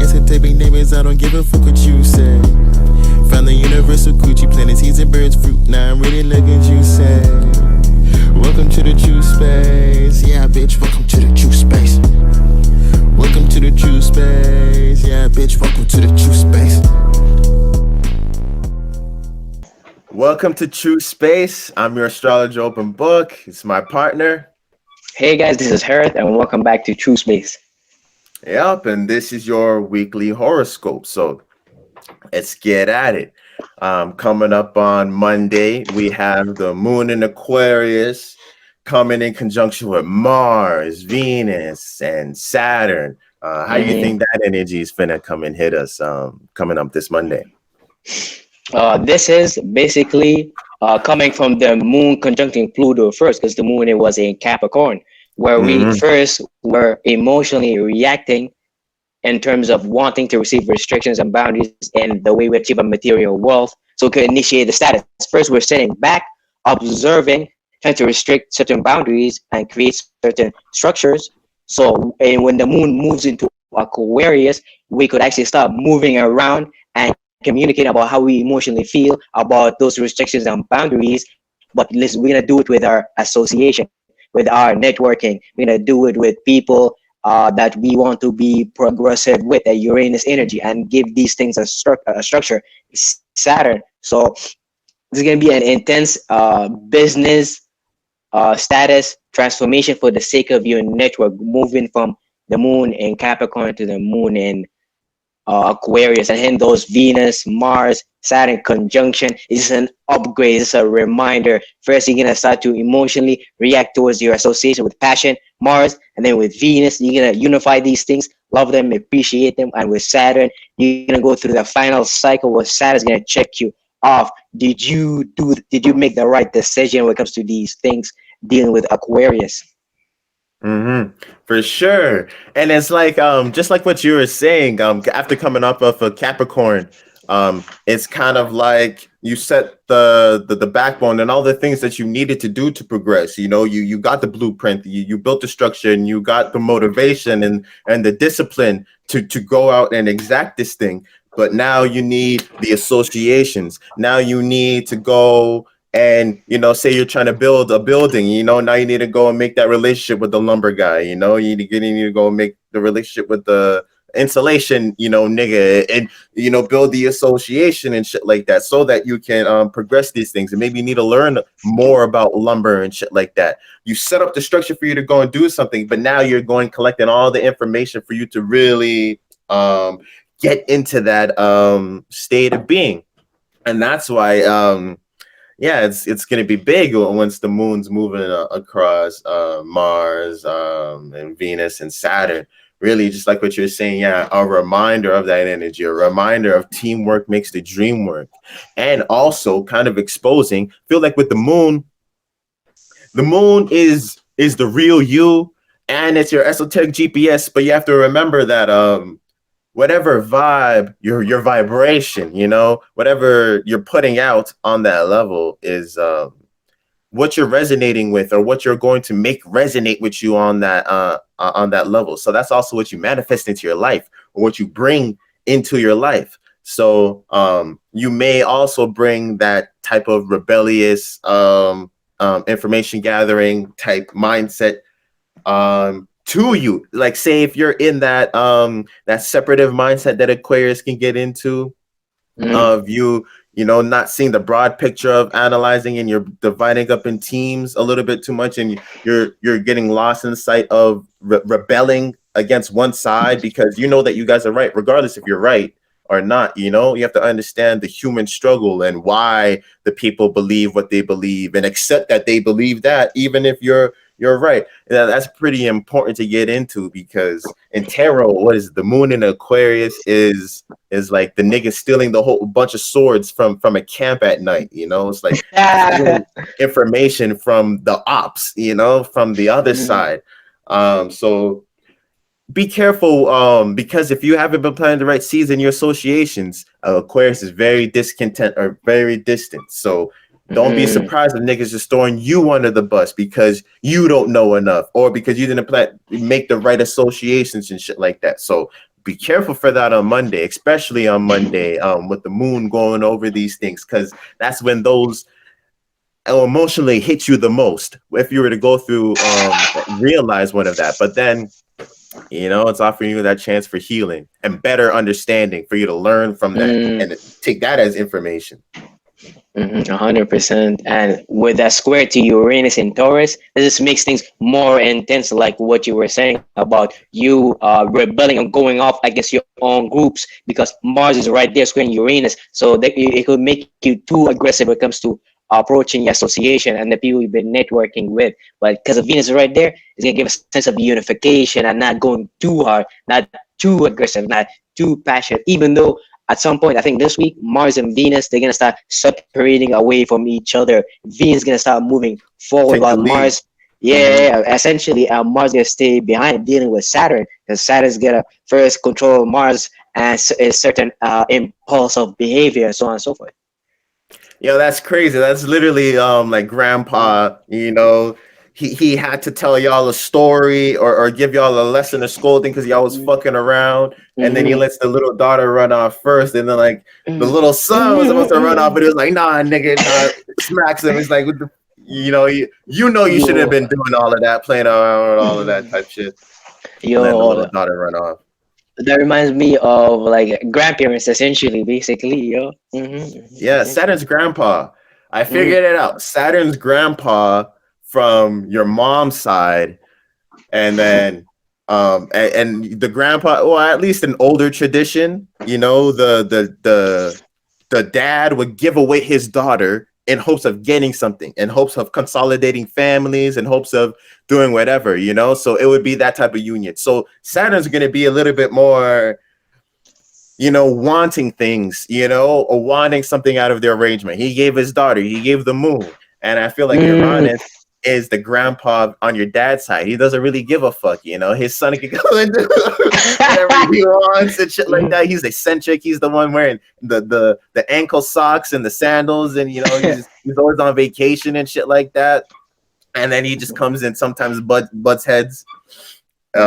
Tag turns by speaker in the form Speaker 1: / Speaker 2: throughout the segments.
Speaker 1: Accept big neighbors, I don't give a fuck what you say. Found the universal coochie, planting seeds and birds fruit. Now I'm really looking juicy. Welcome to the true space. Yeah, bitch, welcome to the true space. Welcome to the true space. Yeah, bitch, welcome to the true space.
Speaker 2: Welcome to True Space. I'm your astrologer open book. It's my partner.
Speaker 3: Hey guys, this is Harith, and welcome back to TRUSPACE.
Speaker 2: Yep, and this is your weekly horoscope. So let's get at it. Coming up on Monday, we have the moon in Aquarius coming in conjunction with Mars, Venus, and Saturn. How do you think that energy is finna come and hit us coming up this Monday?
Speaker 3: This is basically coming from the moon conjuncting Pluto first, because the moon, it was in Capricorn, where we first were emotionally reacting in terms of wanting to receive restrictions and boundaries and the way we achieve a material wealth. So we could initiate the status. First, we're sitting back, observing, trying to restrict certain boundaries and create certain structures. So and when the moon moves into Aquarius, we could actually start moving around and communicate about how we emotionally feel about those restrictions and boundaries. But listen, we're gonna do it with our association, with our networking. We're gonna do it with people that we want to be progressive with, a Uranus energy, and give these things a structure. Saturn. So this is gonna be an intense business status transformation for the sake of your network, moving from the moon in Capricorn to the moon in Aquarius, and then those Venus, Mars, Saturn conjunction is an upgrade. It's a reminder. First, you're gonna start to emotionally react towards your association with passion, Mars, and then with Venus, you're gonna unify these things, love them, appreciate them, and with Saturn, you're gonna go through the final cycle where Saturn's gonna check you off. Did you make the right decision when it comes to these things dealing with Aquarius?
Speaker 2: For sure. And it's like just like what you were saying, after coming up of a Capricorn, it's kind of like you set the backbone and all the things that you needed to do to progress. You know, you got the blueprint, you built the structure, and you got the motivation and the discipline to go out and exact this thing. But now you need the associations. Now you need to go and, you know, say you're trying to build a building, you know, now you need to go and make that relationship with the lumber guy, you know, you need to go and make the relationship with the insulation, you know, nigga, and, you know, build the association and shit like that so that you can progress these things. And maybe you need to learn more about lumber and shit like that. You set up the structure for you to go and do something, but now you're going collecting all the information for you to really get into that state of being. And that's why yeah, it's gonna be big once the moon's moving across Mars and Venus and Saturn. Really, just like what you're saying, yeah, a reminder of that energy, a reminder of teamwork makes the dream work, and also kind of exposing. Feel like with the moon is the real you, and it's your esoteric GPS. But you have to remember that whatever vibe, your vibration, you know, whatever you're putting out on that level is what you're resonating with, or what you're going to make resonate with you on that level. So that's also what you manifest into your life, or what you bring into your life. So you may also bring that type of rebellious information gathering type mindset to you. Like, say if you're in that that separative mindset that Aquarius can get into, of you know, not seeing the broad picture of analyzing, and you're dividing up in teams a little bit too much, and you're getting lost in sight of rebelling against one side, because you know that you guys are right, regardless if you're right or not. You know, you have to understand the human struggle and why the people believe what they believe, and accept that they believe that, even if you're right. That's pretty important to get into, because in tarot, what is the moon in Aquarius is like the nigga stealing the whole bunch of swords from a camp at night. You know, it's like information from the ops, you know, from the other side. So be careful, because if you haven't been planting the right seeds in your associations, Aquarius is very discontent or very distant. So don't be surprised if niggas just throwing you under the bus because you don't know enough, or because you didn't make the right associations and shit like that. So be careful for that on Monday, especially on Monday, with the moon going over these things, because that's when those emotionally hit you the most. If you were to go through, realize one of that, but then it's offering you that chance for healing and better understanding for you to learn from that and take that as information.
Speaker 3: 100%. And with that square to Uranus and Taurus, this makes things more intense, like what you were saying about you rebelling and going off against your own groups, because Mars is right there squaring Uranus. So that it could make you too aggressive when it comes to approaching your association and the people you've been networking with. But because of Venus is right there, it's going to give a sense of unification and not going too hard, not too aggressive, not too passionate, even though at some point, I think this week, Mars and Venus, they're going to start separating away from each other. Venus is going to start moving forward, while Mars, essentially, Mars is going to stay behind dealing with Saturn, because Saturn's going to first control Mars and a certain impulse of behavior, so on and so forth.
Speaker 2: Yo, that's crazy. That's literally like grandpa, he had to tell y'all a story or give y'all a lesson of scolding because y'all was fucking around, and then he lets the little daughter run off first, and then like the little son was supposed to run off, but he was like, nah, nigga, nah, smacks him. It's like, what the, you should have been doing all of that, playing around with all of that type shit.
Speaker 3: Yo,
Speaker 2: and then the little daughter run off.
Speaker 3: That reminds me of like grandparents, essentially, basically, yo.
Speaker 2: Yeah, Saturn's grandpa. I figured it out. Saturn's grandpa from your mom's side, and then and the grandpa, well, at least an older tradition, the dad would give away his daughter in hopes of getting something, in hopes of consolidating families, in hopes of doing whatever, so it would be that type of union. So Saturn's going to be a little bit more wanting things, or wanting something out of the arrangement. He gave his daughter, he gave the moon, and I feel like Uranus is the grandpa on your dad's side. He doesn't really give a fuck, his son can go and do whatever he wants and shit like that. He's eccentric. He's the one wearing the ankle socks and the sandals, and he's always on vacation and shit like that. And then he just comes in, sometimes butts heads with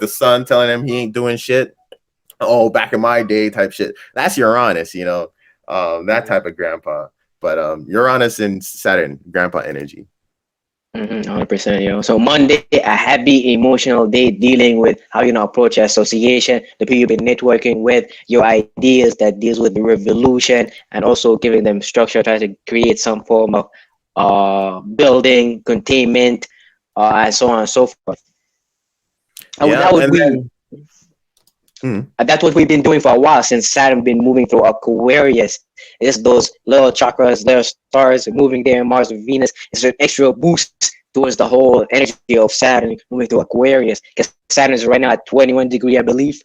Speaker 2: the son, telling him he ain't doing shit. Oh, back in my day type shit. That's Uranus, that type of grandpa. But Uranus and Saturn, grandpa energy.
Speaker 3: 100%, yo. So Monday, a happy emotional day, dealing with how you approach your association, the people you've been networking with, your ideas that deals with the revolution, and also giving them structure, trying to create some form of building, containment, and so on and so forth. That's what we've been doing for a while, since Saturn been moving through Aquarius. It's those little chakras, little stars moving there, Mars and Venus. It's an extra boost towards the whole energy of Saturn moving through Aquarius, because Saturn is right now at 21 degree, I believe.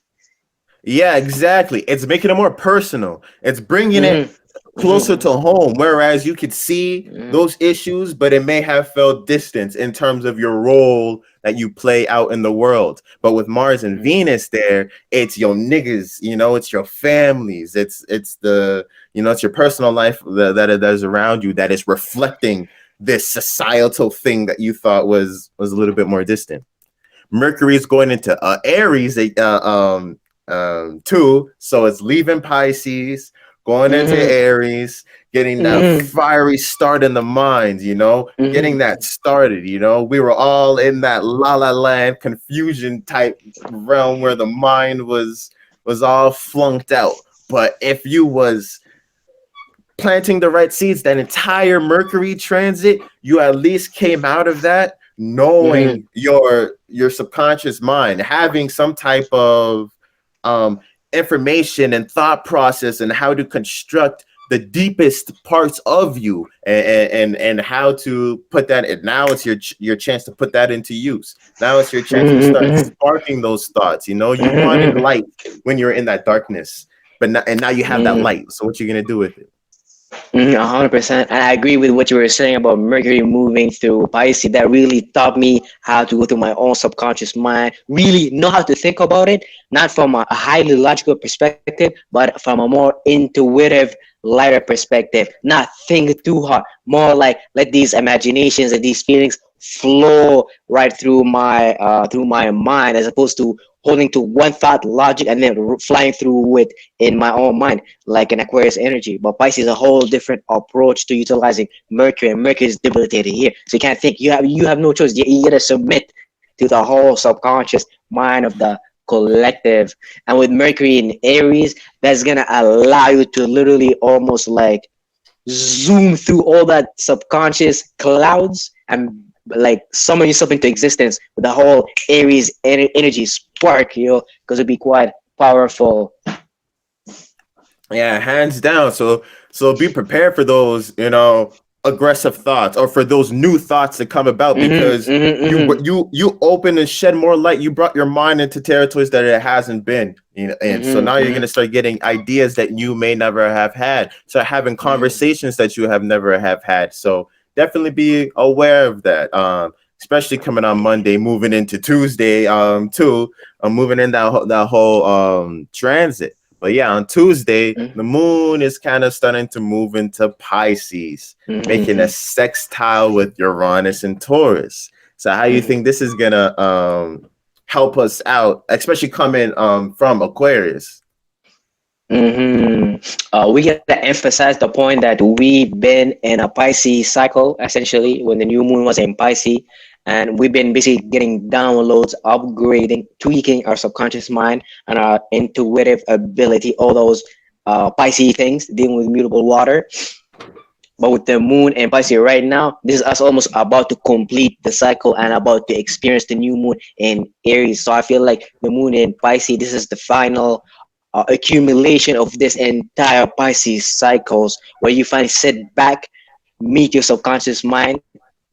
Speaker 2: Yeah, exactly. It's making it more personal. It's bringing it closer to home, whereas you could see those issues, but it may have felt distant in terms of your role that you play out in the world. But with Mars and Venus there, it's your niggas, it's your families, it's the it's your personal life that is around you, that is reflecting this societal thing that you thought was a little bit more distant. Mercury is going into Aries too, so it's leaving Pisces, going into Aries, getting that fiery start in the mind, getting that started, we were all in that la la land confusion type realm where the mind was all flunked out. But if you was planting the right seeds, that entire Mercury transit, you at least came out of that knowing your subconscious mind, having some type of information and thought process and how to construct the deepest parts of you and how to put that in. Now it's your chance to put that into use. Now it's your chance to start sparking those thoughts. You wanted light when you're in that darkness, but now you have that light. So what you gonna do with it?
Speaker 3: 100%. And I agree with what you were saying about Mercury moving through Pisces. That really taught me how to go through my own subconscious mind, really know how to think about it, not from a highly logical perspective, but from a more intuitive, lighter perspective. Not think too hard, more like let these imaginations and these feelings flow right through my mind, as opposed to holding to one thought, logic, and then flying through it in my own mind, like an Aquarius energy. But Pisces is a whole different approach to utilizing Mercury, and Mercury is debilitated here, so you can't think. You have no choice. You gotta submit to the whole subconscious mind of the collective. And with Mercury in Aries, that's gonna allow you to literally almost like zoom through all that subconscious clouds and like summon yourself into existence with the whole Aries energy spark, because it'd be quite powerful.
Speaker 2: Yeah, hands down. So be prepared for those, aggressive thoughts, or for those new thoughts that come about, because you open and shed more light. You brought your mind into territories that it hasn't been, and so now you're gonna start getting ideas that you may never have had. So having conversations that you have never have had. So definitely be aware of that. Especially coming on Monday, moving into Tuesday, too. Moving in that whole transit. But yeah, on Tuesday, the moon is kind of starting to move into Pisces, making a sextile with Uranus and Taurus. So how you think this is gonna help us out, especially coming from Aquarius?
Speaker 3: We gotta emphasize the point that we've been in a Pisces cycle, essentially, when the new moon was in Pisces, and we've been basically getting downloads, upgrading, tweaking our subconscious mind and our intuitive ability, all those Pisces things, dealing with mutable water. But with the moon and Pisces right now, this is us almost about to complete the cycle and about to experience the new moon in Aries. So I feel like the moon in Pisces, this is the final accumulation of this entire Pisces cycles, where you finally sit back, meet your subconscious mind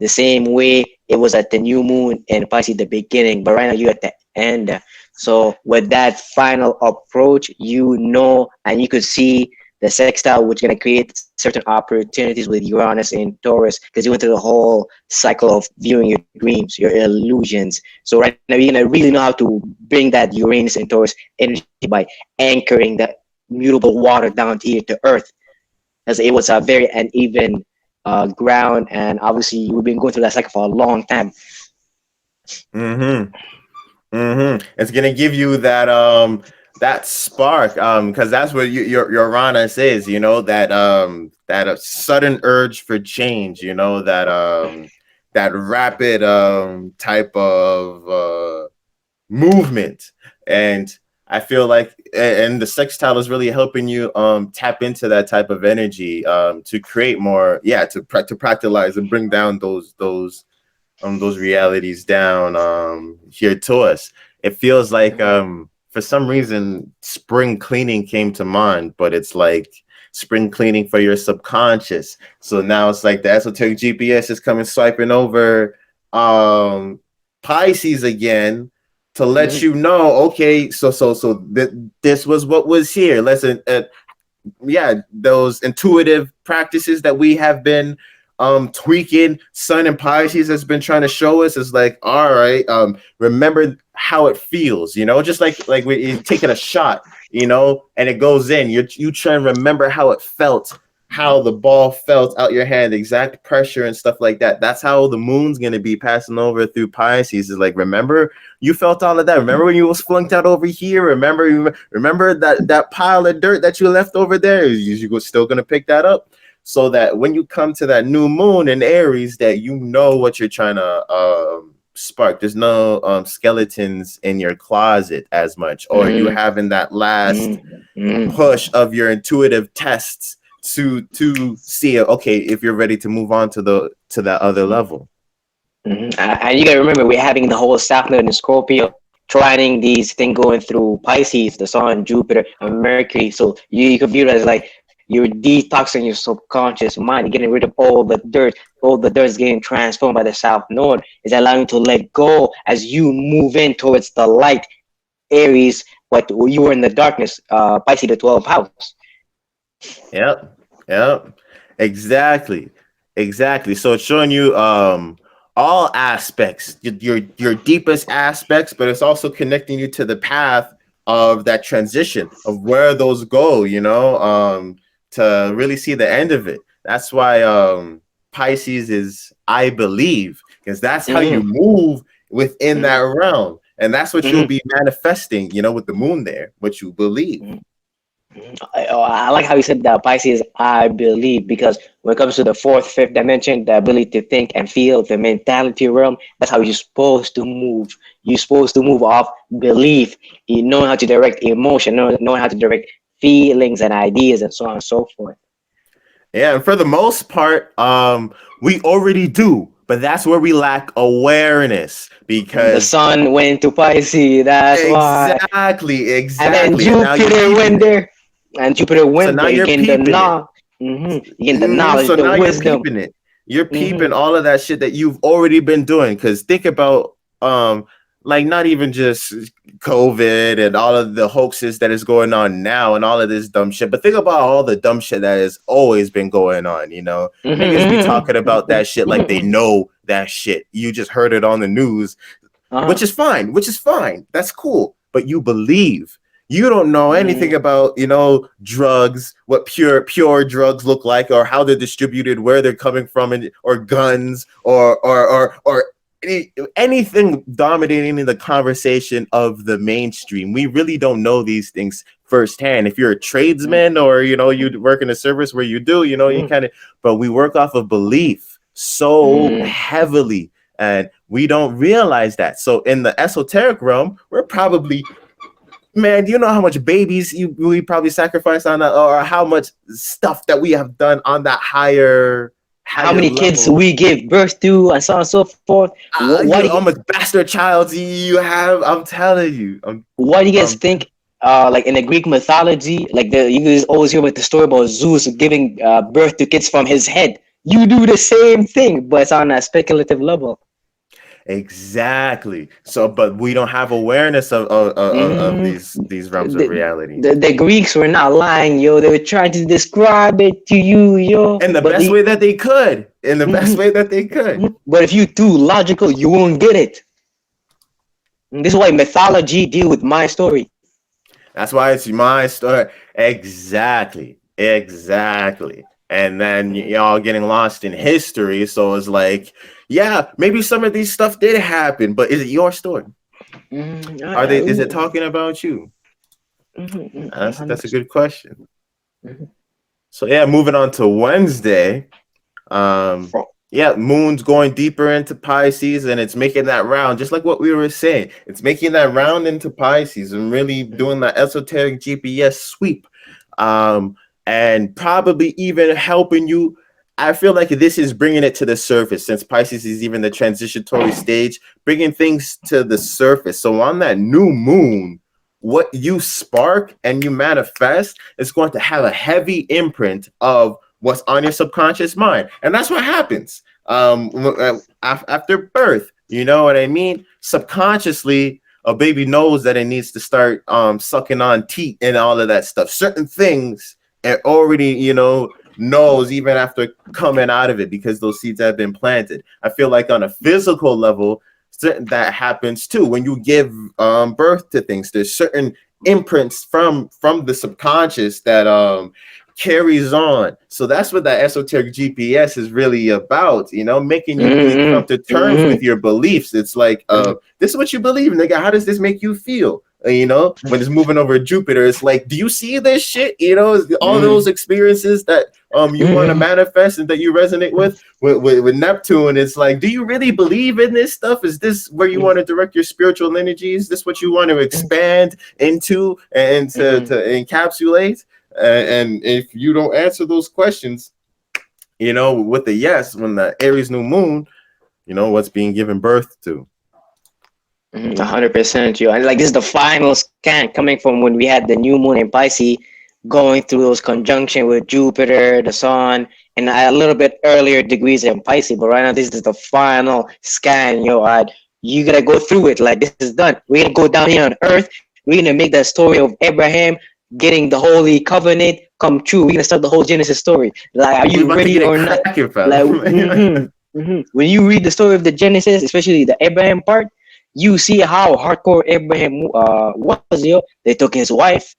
Speaker 3: the same way it was at the new moon in Pisces the beginning, but right now you're at the end. So with that final approach, and you could see the sextile, which is going to create certain opportunities with Uranus and Taurus, because you went through the whole cycle of viewing your dreams, your illusions. So right now you're going to really know how to bring that Uranus and Taurus energy by anchoring that mutable water down here to earth, as it was a very uneven ground, and obviously we've been going through that cycle for a long time.
Speaker 2: It's gonna give you that spark, because that's what your Uranus is, that a sudden urge for change, that rapid type of movement. And I feel like, and the sextile is really helping you tap into that type of energy, to create more, to practicalize and bring down those realities down here to us. It feels like for some reason spring cleaning came to mind, but it's like spring cleaning for your subconscious. So now it's like the esoteric GPS is coming swiping over Pisces again, to let you know, okay, so this was what was here. Listen, those intuitive practices that we have been tweaking, Sun and Pisces has been trying to show us, is like, all right, remember how it feels, just like we're taking a shot, and it goes in. You try and remember how it felt, how the ball felt out your hand, exact pressure and stuff like that. That's how the moon's gonna be passing over through Pisces. Is like, remember you felt all of that. Remember when you was flunked out over here. Remember that pile of dirt that you left over there. You still gonna pick that up, so that when you come to that new moon in Aries, that you know what you're trying to spark. There's no skeletons in your closet as much, or you having that last push of your intuitive tests to see, okay, if you're ready to move on to that other level.
Speaker 3: And you gotta remember, we're having the whole South Node in Scorpio, trining these things going through Pisces, the Sun, Jupiter, and Mercury. So you could view it as like you're detoxing your subconscious mind, you're getting rid of all the dirt. All the dirt is getting transformed by the South Node. Is allowing you to let go as you move in towards the light, Aries, but you were in the darkness, Pisces, the 12th house.
Speaker 2: Yep. Exactly. So it's showing you all aspects, your deepest aspects, but it's also connecting you to the path of that transition of where those go, to really see the end of it. That's why Pisces is, I believe, because that's how you move within that realm. And that's what you'll be manifesting, you know, with the moon there, what you believe.
Speaker 3: I like how you said that Pisces, I believe, because when it comes to the fourth, fifth dimension, the ability to think and feel, the mentality realm, that's how you're supposed to move. You're supposed to move off belief, you know how to direct emotion, knowing how to direct feelings and ideas and so on and so forth.
Speaker 2: Yeah, and for the most part, we already do, but that's where we lack awareness
Speaker 3: And the
Speaker 2: because
Speaker 3: sun went into Pisces, that's why.
Speaker 2: exactly,
Speaker 3: And then
Speaker 2: exactly. And now you're
Speaker 3: Jupiter
Speaker 2: peeping
Speaker 3: went
Speaker 2: it.
Speaker 3: there. And Jupiter
Speaker 2: So
Speaker 3: went
Speaker 2: now
Speaker 3: there. You
Speaker 2: you're
Speaker 3: gain the
Speaker 2: peeping it.
Speaker 3: knowledge. You gain the knowledge,
Speaker 2: So
Speaker 3: the
Speaker 2: now you're
Speaker 3: wisdom.
Speaker 2: peeping it. You're
Speaker 3: hmm
Speaker 2: peeping all of that shit that you've already been doing. Because think about like not even just COVID and all of the hoaxes that is going on now and all of this dumb shit, but think about all the dumb shit that has always been going on. You know, niggas be talking about that shit like they know that shit. You just heard it on the news, which is fine. Which is fine. That's cool. But you believe. You don't know anything about, you know, drugs, what pure drugs look like, or how they're distributed, where they're coming from, and or guns, or anything dominating the conversation of the mainstream. We really don't know these things firsthand. If you're a tradesman or, you know, you work in a service where you do, you know, you kind of, but we work off of belief so heavily, and we don't realize that. So in the esoteric realm, we're probably, man, do you know how much babies we probably sacrifice on that, or how much stuff that we have done on that higher
Speaker 3: How many
Speaker 2: level?
Speaker 3: kids we give birth to and so on and so forth. What do
Speaker 2: How much bastard child you have? I'm telling you.
Speaker 3: what do you guys think? Like in the Greek mythology, like you guys always hear about the story about Zeus giving birth to kids from his head. You do the same thing, but it's on a speculative level.
Speaker 2: Exactly. So, but we don't have awareness of these realms of reality.
Speaker 3: The Greeks were not lying, yo. They were trying to describe it to you, yo.
Speaker 2: In the best way that they could. In the best way that they could.
Speaker 3: But if you too logical, you won't get it. And this is why mythology deal with my story.
Speaker 2: That's why it's my story. Exactly. Exactly. And then y'all getting lost in history. So it's like, yeah, maybe some of these stuff did happen, but is it your story? Is it talking about you? That's a good question. So yeah, moving on to Wednesday. Yeah, moon's going deeper into Pisces, and it's making that round, just like what we were saying. It's making that round into Pisces and really doing that esoteric GPS sweep. And probably even helping you. I feel like this is bringing it to the surface, since Pisces is even the transitory stage, bringing things to the surface. So on that new moon, what you spark and you manifest is going to have a heavy imprint of what's on your subconscious mind. And that's what happens after birth. You know what I mean? Subconsciously, a baby knows that it needs to start sucking on teat and all of that stuff. Certain things it already, you know, knows even after coming out of it, because those seeds have been planted. I feel like on a physical level, that happens too. When you give birth to things, there's certain imprints from the subconscious that carries on. So that's what that esoteric GPS is really about, you know, making you really come to terms with your beliefs. It's like, this is what you believe, nigga. How does this make you feel? You know, when it's moving over Jupiter, it's like, do you see this shit? You know, all those experiences that you want to manifest and that you resonate with Neptune. It's like, do you really believe in this stuff? Is this where you want to direct your spiritual energy? Is this what you want to expand into and to encapsulate? And if you don't answer those questions, you know, with the yes, when the Aries new moon, you know what's being given birth to.
Speaker 3: 100%, you. And like this is the final scan coming from when we had the new moon in Pisces, going through those conjunction with Jupiter, the Sun, and a little bit earlier degrees in Pisces. But right now, this is the final scan, yo. You gotta go through it. Like this is done. We're gonna go down here on Earth. We're gonna make the story of Abraham getting the Holy Covenant come true. We're gonna start the whole Genesis story. Like, are you ready or not? Like, when you read the story of the Genesis, especially the Abraham part, you see how hardcore Abraham was. Yo, they took his wife.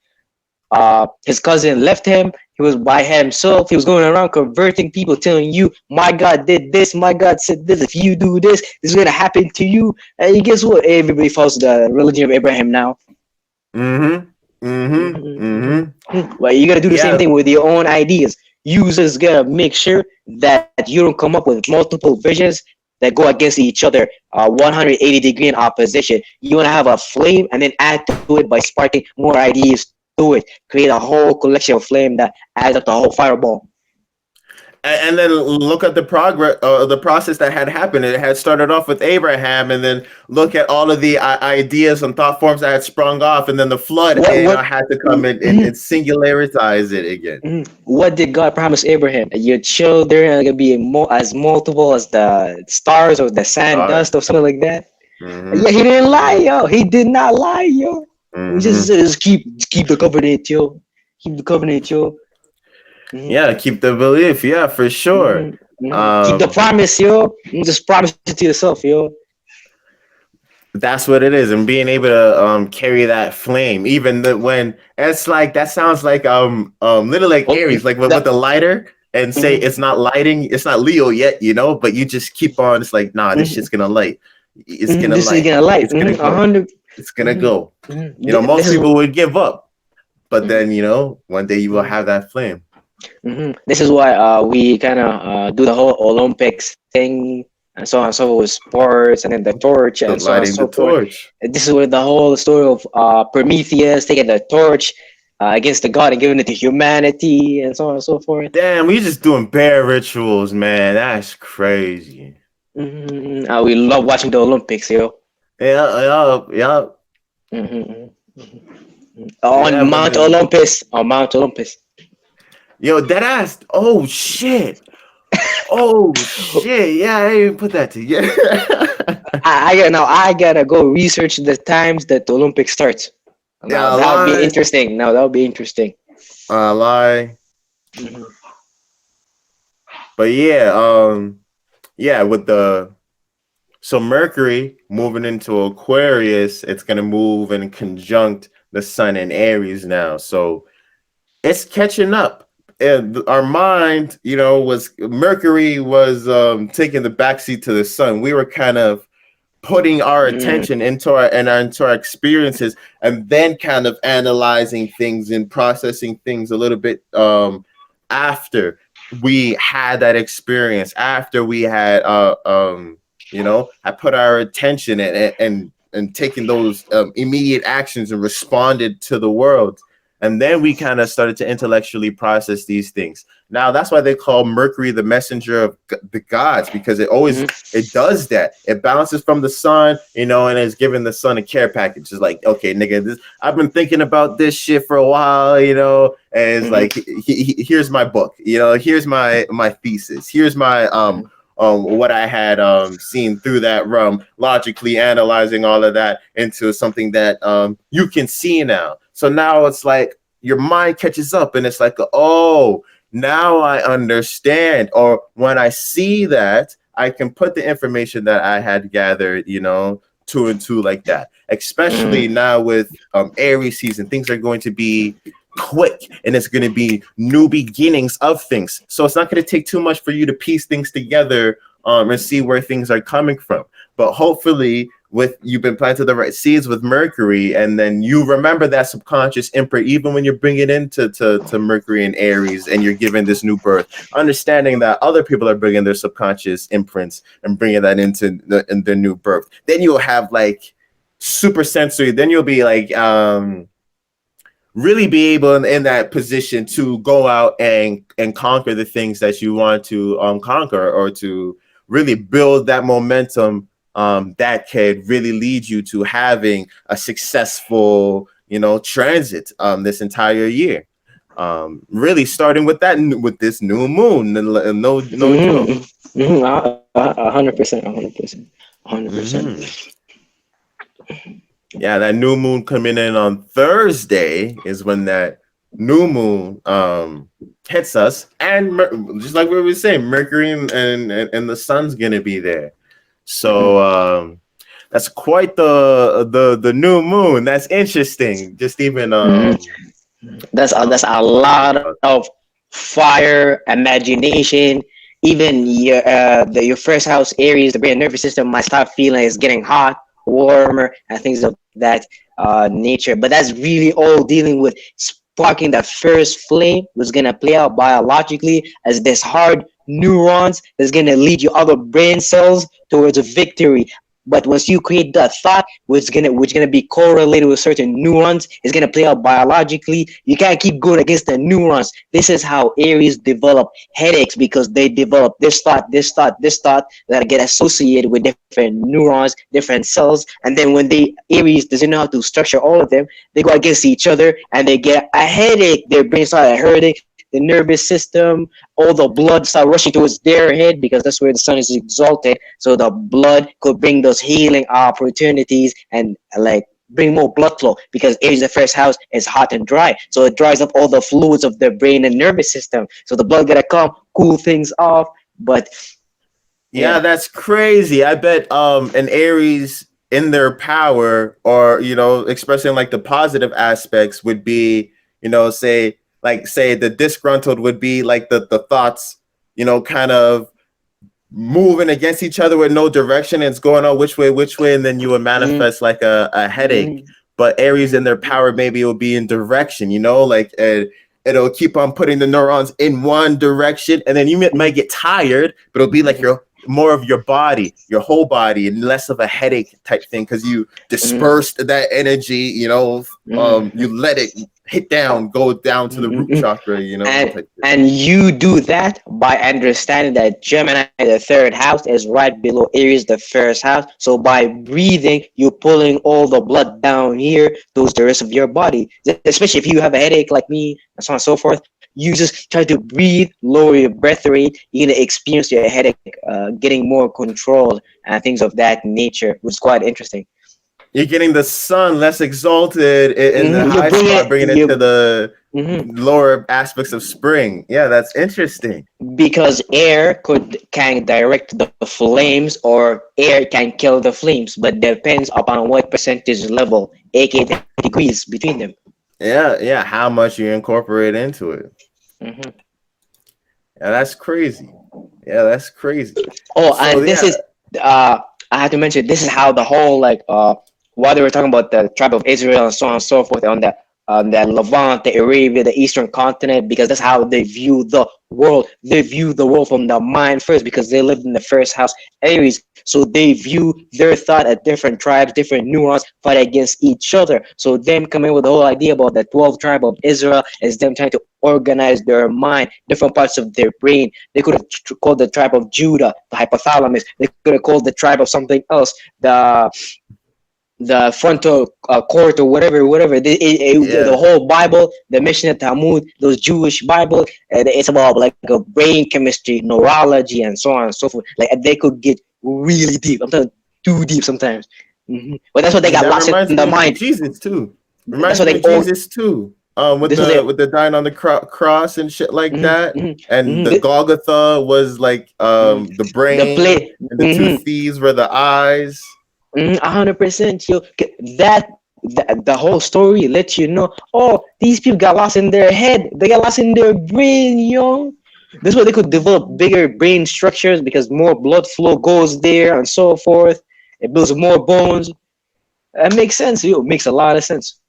Speaker 3: His cousin left him. He was by himself. He was going around converting people, telling you, "My God did this. My God said this. If you do this, this is gonna happen to you." And guess what? Everybody follows the religion of Abraham now.
Speaker 2: Mm-hmm. Mm-hmm. Mm-hmm.
Speaker 3: Well, you gotta do the same
Speaker 2: Yeah.
Speaker 3: thing with your own ideas. Users gotta make sure that you don't come up with multiple visions that go against each other, 180-degree in opposition. You wanna have a flame and then add to it by sparking more ideas to it. Create a whole collection of flame that adds up the whole fireball.
Speaker 2: And then look at the progress, the process that had happened. It had started off with Abraham, and then look at all of the ideas and thought forms that had sprung off, and then the flood, had to come and singularize it again.
Speaker 3: What did God promise Abraham? That your children are gonna be as multiple as the stars or the sand dust or something like that.
Speaker 2: Mm-hmm.
Speaker 3: Yeah, he didn't lie, yo. He did not lie, yo.
Speaker 2: Mm-hmm.
Speaker 3: Just keep the covenant, yo. Keep the covenant, yo.
Speaker 2: Yeah, keep the belief. Yeah, for sure.
Speaker 3: Keep the promise, yo. Just promise it to yourself, yo.
Speaker 2: That's what it is, and being able to carry that flame, even when it's like that sounds like little like Aries, like with the lighter, and say it's not lighting, it's not Leo yet, but you just keep on. It's like, nah, this shit's gonna light. It's gonna
Speaker 3: this
Speaker 2: light.
Speaker 3: Is gonna light.
Speaker 2: It's gonna go. It's gonna go. Most people would give up, but then one day you will have that flame.
Speaker 3: This is why we kind of do the whole Olympics thing and so on and so forth with sports, and then the torch and so on and so forth.
Speaker 2: Torch.
Speaker 3: This is where the whole story of Prometheus taking the torch against the god and giving it to humanity and so on and so forth.
Speaker 2: Damn, we just doing bare rituals, man. That's crazy.
Speaker 3: We love watching the Olympics, yo.
Speaker 2: Yeah.
Speaker 3: On Mount Olympus. Yo,
Speaker 2: that ass. Oh shit. Yeah, I didn't even put that together.
Speaker 3: I gotta go research the times that the Olympics starts. Now that would be interesting.
Speaker 2: Lie. But yeah, with so Mercury moving into Aquarius, it's gonna move in conjunct the Sun in Aries now. So it's catching up. And our mind, Mercury was taking the backseat to the Sun. We were kind of putting our attention into our experiences, and then kind of analyzing things and processing things a little bit after we had that experience, after we had I put our attention and taken those immediate actions and responded to the world. And then we kind of started to intellectually process these things. Now, that's why they call Mercury the messenger of the gods, because it does that. It bounces from the Sun, and it's giving the Sun a care package. It's like, okay, nigga, I've been thinking about this shit for a while, and it's like, here's my book, here's my thesis, here's my what I had seen through that realm, logically analyzing all of that into something that you can see now. So now it's like your mind catches up, and it's like, oh, now I understand. Or when I see that, I can put the information that I had gathered, two and two like that. Especially now with Aries season, things are going to be quick, and it's going to be new beginnings of things. So it's not going to take too much for you to piece things together and see where things are coming from. But hopefully, you've been planted the right seeds with Mercury, and then you remember that subconscious imprint even when you're bringing into to Mercury and Aries, and you're giving this new birth, understanding that other people are bringing their subconscious imprints and bringing that into the new birth. Then you'll have like super sensory. Then you'll be like really be able in that position to go out and conquer the things that you want to conquer, or to really build that momentum that could really lead you to having a successful, transit this entire year. Really starting with this new moon. No joke.
Speaker 3: 100%.
Speaker 2: Yeah, that new moon coming in on Thursday is when that new moon hits us, and just like we were saying, Mercury and the Sun's gonna be there. So that's quite the new moon. That's interesting. Just even
Speaker 3: that's a lot of fire, imagination. Even your first house Aries, the brain and nervous system might start feeling it's getting hot, warmer, and things of that nature. But that's really all dealing with sparking that first flame, was gonna play out biologically as this hard neurons that's gonna lead your other brain cells towards a victory. But once you create that thought, which gonna be correlated with certain neurons, it's gonna play out biologically. You can't keep going against the neurons. This is how Aries develop headaches, because they develop this thought that get associated with different neurons, different cells, and then when the Aries doesn't know how to structure all of them, they go against each other and they get a headache. Their brain start hurting, the nervous system, all the blood start rushing towards their head because that's where the sun is exalted. So the blood could bring those healing opportunities and like bring more blood flow, because Aries, the first house, is hot and dry. So it dries up all the fluids of the brain and nervous system. So the blood gotta come, cool things off. But
Speaker 2: Yeah, that's crazy. I bet an Aries in their power, or expressing like the positive aspects, would be, say the disgruntled would be like the thoughts, kind of moving against each other with no direction, and it's going on which way, and then you would manifest like a headache. But Aries in their power, maybe it will be in direction, like it'll keep on putting the neurons in one direction, and then you might get tired, but it'll be like your more of your body, your whole body, and less of a headache type thing, because you dispersed that energy, you let it go down to the root chakra,
Speaker 3: and you do that by understanding that Gemini, the third house, is right below Aries, the first house. So by breathing, you're pulling all the blood down here towards the rest of your body. Especially if you have a headache like me, and so on and so forth, you just try to breathe, lower your breath rate, you're gonna experience your headache getting more controlled and things of that nature, which is quite interesting.
Speaker 2: You're getting the sun less exalted in the high spot, bringing it to the lower aspects of spring. Yeah, that's interesting.
Speaker 3: Because air can direct the flames, or air can kill the flames, but depends upon what percentage level, aka degrees between them.
Speaker 2: Yeah, how much you incorporate into it. Yeah, that's crazy. Oh,
Speaker 3: so, and this is I have to mention, this is how the whole while they were talking about the tribe of Israel and so on and so forth on the Levant, the Arabia, the Eastern continent, because that's how they view the world. They view the world from the mind first, because they lived in the first house, Aries. So they view their thought at different tribes, different neurons fight against each other. So them coming with the whole idea about the 12th tribe of Israel is them trying to organize their mind, different parts of their brain. They could have called the tribe of Judah the hypothalamus. They could have called the tribe of something else the frontal court, or whatever. The whole Bible, the Mishnah, Talmud, those Jewish Bible, it's about like a brain chemistry, neurology, and so on and so forth. Like they could get really deep. I'm talking too deep sometimes. But that's what they got lost in the mind.
Speaker 2: Jesus too. Reminds me of Jesus too. With the dying on the cross and shit like that, and the Golgotha was like the brain, and the two thieves were the eyes.
Speaker 3: 100%. Yo, that the whole story lets you know, oh, these people got lost in their head, they got lost in their brain, yo. This way they could develop bigger brain structures, because more blood flow goes there and so forth. It builds more bones. That makes sense, yo. It makes a lot of sense.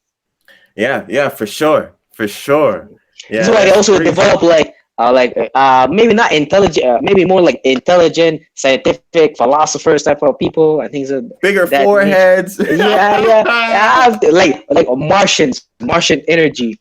Speaker 2: Yeah, for sure. Yeah,
Speaker 3: that's why they also develop maybe not intelligent, maybe more like intelligent, scientific, philosophers type of people. I think so.
Speaker 2: Bigger foreheads.
Speaker 3: Yeah. like Martian energy.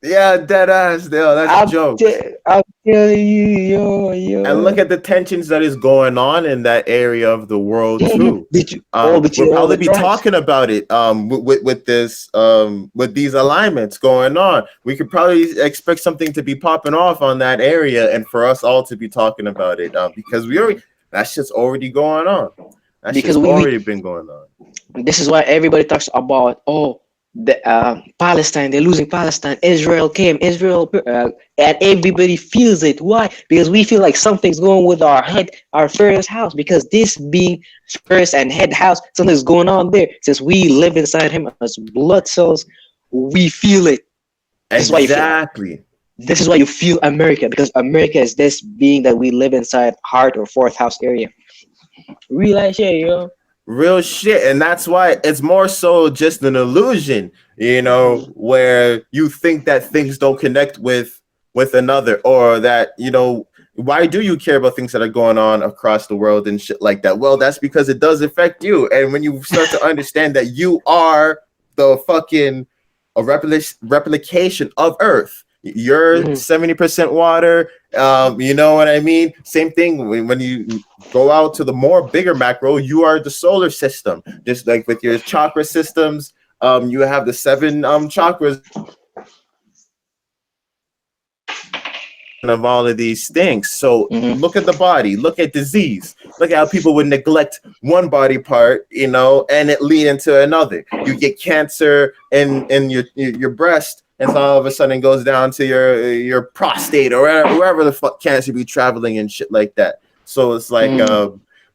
Speaker 2: Yeah, dead ass. That's a joke.
Speaker 3: I'll tell you, yo.
Speaker 2: And look at the tensions that is going on in that area of the world too. We'll probably be talking about it with these alignments going on. We could probably expect something to be popping off on that area, and for us all to be talking about it because that shit's already going on. Because already been going on.
Speaker 3: This is why everybody talks about Palestine. They're losing Palestine. Israel came. And everybody feels it. Why? Because we feel like something's going with our head, our first house. Because this being first and head house, something's going on there. Since we live inside him as blood cells, we feel it.
Speaker 2: Exactly.
Speaker 3: this is why you feel America, because America is this being that we live inside heart or fourth house area. Real shit, yo.
Speaker 2: Real shit. And that's why it's more so just an illusion, where you think that things don't connect with another, or that, why do you care about things that are going on across the world and shit like that? Well, that's because it does affect you. And when you start to understand that you are the fucking replication of Earth, you're 70% water. You know what I mean? Same thing when you go out to the more bigger macro, you are the solar system. Just like with your chakra systems, you have the 7 chakras of all of these things. So look at the body, look at disease, look at how people would neglect one body part, and it lead into another. You get cancer in your breast, and so all of a sudden it goes down to your prostate or wherever the fuck cancer be traveling and shit like that. So it's like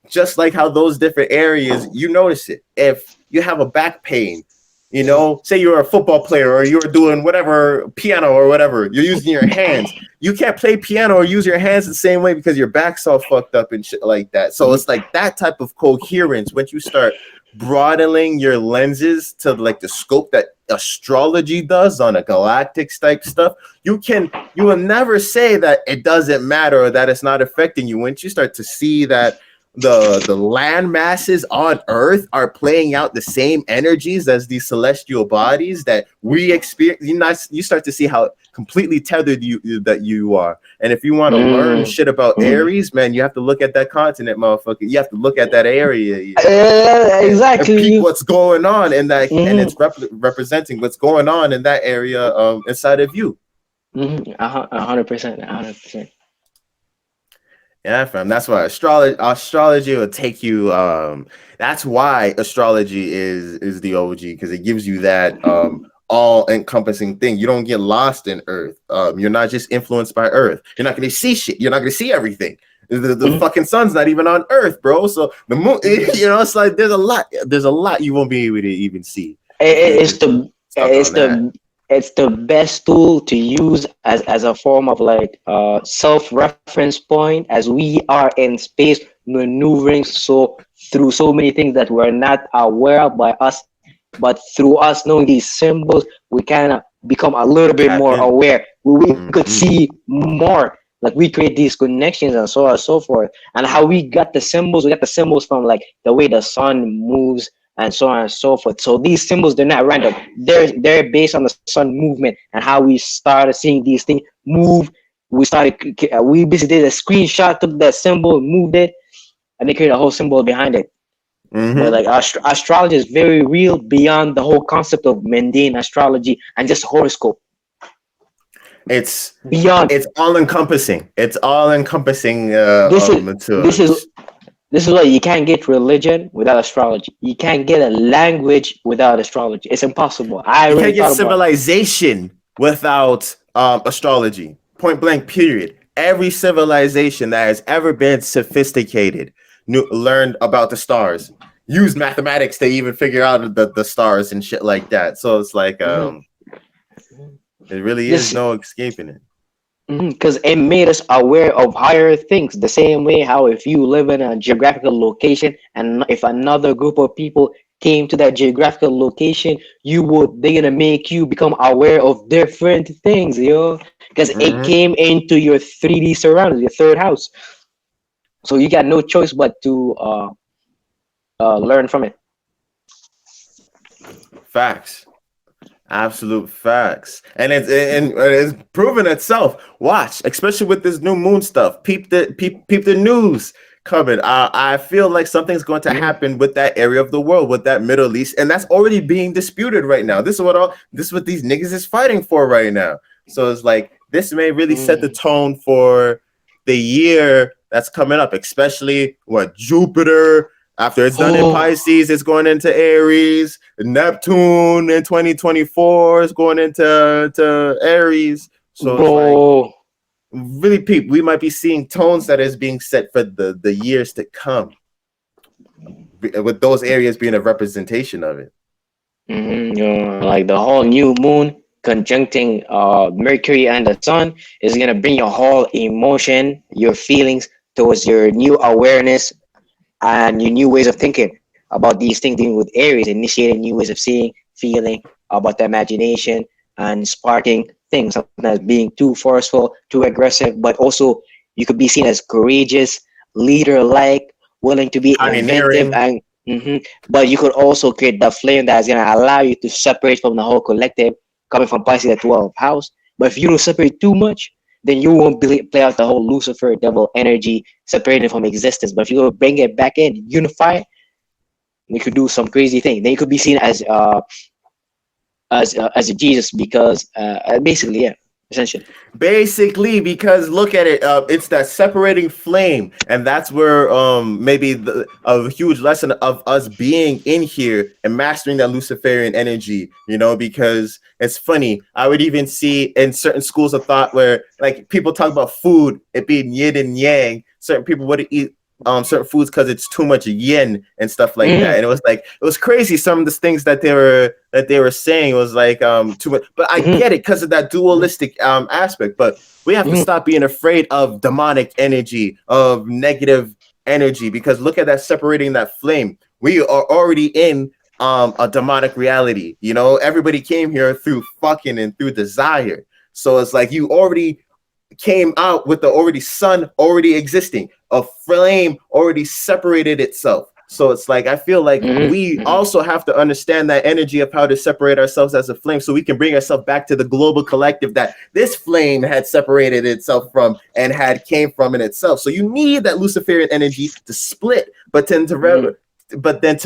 Speaker 2: just like how those different areas, you notice it. If you have a back pain, say you're a football player or you're doing whatever, piano or whatever, you're using your hands. You can't play piano or use your hands the same way because your back's all fucked up and shit like that. So it's like that type of coherence. When you start broadening your lenses to like the scope that astrology does on a galactic type stuff, you will never say that it doesn't matter or that it's not affecting you. Once you start to see that the land masses on Earth are playing out the same energies as these celestial bodies that we experience, you start to see how completely tethered you are. And if you want to learn shit about Aries, man, you have to look at that continent, motherfucker. You have to look at that area,
Speaker 3: exactly,
Speaker 2: and peep what's going on in that, and it's representing what's going on in that area inside of you.
Speaker 3: 100%.
Speaker 2: Yeah, fam. That's why astrology will take you. That's why astrology is the OG, because it gives you that all-encompassing thing. You don't get lost in Earth. You're not just influenced by Earth. You're not going to see shit. You're not going to see everything. The fucking sun's not even on Earth, bro. So the moon, it's like there's a lot you won't be able to even see.
Speaker 3: It's the best tool to use as a form of like self-reference point, as we are in space maneuvering through so many things that we're not aware of by us, but through us knowing these symbols, we kind of become a little bit more aware. We could see more. Like we create these connections and so on and so forth. And how we got the symbols from like the way the sun moves and so on and so forth. So these symbols, they're not random. They're based on the sun movement and how we started seeing these things move. We basically did a screenshot, took that symbol, moved it, and they created a whole symbol behind it. But like astrology is very real beyond the whole concept of mundane astrology and just horoscope.
Speaker 2: It's
Speaker 3: beyond.
Speaker 2: It's all encompassing. It's all encompassing.
Speaker 3: This is why you can't get religion without astrology. You can't get a language without astrology. It's impossible.
Speaker 2: You can't get civilization without astrology. Point blank, period. Every civilization that has ever been sophisticated learned about the stars, used mathematics to even figure out the stars and shit like that. So it's like, it really is no escaping it.
Speaker 3: Because it made us aware of higher things, the same way how if you live in a geographical location and if another group of people came to that geographical location, they're gonna make you become aware of different things, because it came into your 3D surroundings, your third house. So you got no choice but to learn from it.
Speaker 2: Facts. Absolute facts. And it's proven itself. Watch, especially with this new moon stuff. Peep the news coming. I feel like something's going to happen with that area of the world, with that Middle East, and that's already being disputed right now. This is what these niggas is fighting for right now. So it's like this may really set the tone for the year that's coming up, especially Jupiter. After it's done in Pisces, it's going into Aries. Neptune in 2024 is going into Aries. So it's like, really, people, we might be seeing tones that is being set for the years to come, with those areas being a representation of it.
Speaker 3: Like the whole new moon conjuncting Mercury and the Sun is gonna bring your whole emotion, your feelings towards your new awareness and your new ways of thinking about these things. Dealing with Aries, initiating new ways of seeing, feeling about the imagination, and sparking things. Sometimes being too forceful, too aggressive, but also you could be seen as courageous, leader-like, willing to be inventive,
Speaker 2: Pioneering.
Speaker 3: and but you could also create the flame that's gonna allow you to separate from the whole collective, coming from Pisces, the 12th house. But if you don't separate too much, then you won't play out the whole Lucifer devil energy separated from existence. But if you bring it back in, unify it, you could do some crazy thing. Then you could be seen as a Jesus because basically, yeah, essentially.
Speaker 2: Basically, because look at it, it's that separating flame, and that's where maybe a huge lesson of us being in here and mastering that Luciferian energy, you know, because it's funny. I would even see in certain schools of thought where like people talk about food, it being yin and yang. Certain people would eat certain foods because it's too much yin and stuff like that. And it was like it was crazy. Some of the things that they were saying was like too much. But I get it because of that dualistic aspect. But we have to stop being afraid of demonic energy, of negative energy, because look at that separating that flame. We are already in a demonic reality. You know, everybody came here through fucking and through desire. So it's like you already came out with the already sun already existing, a flame already separated itself. So it's like I feel like we also have to understand that energy of how to separate ourselves as a flame, so we can bring ourselves back to the global collective that this flame had separated itself from and had came from in itself. So you need that Luciferian energy to split, but then to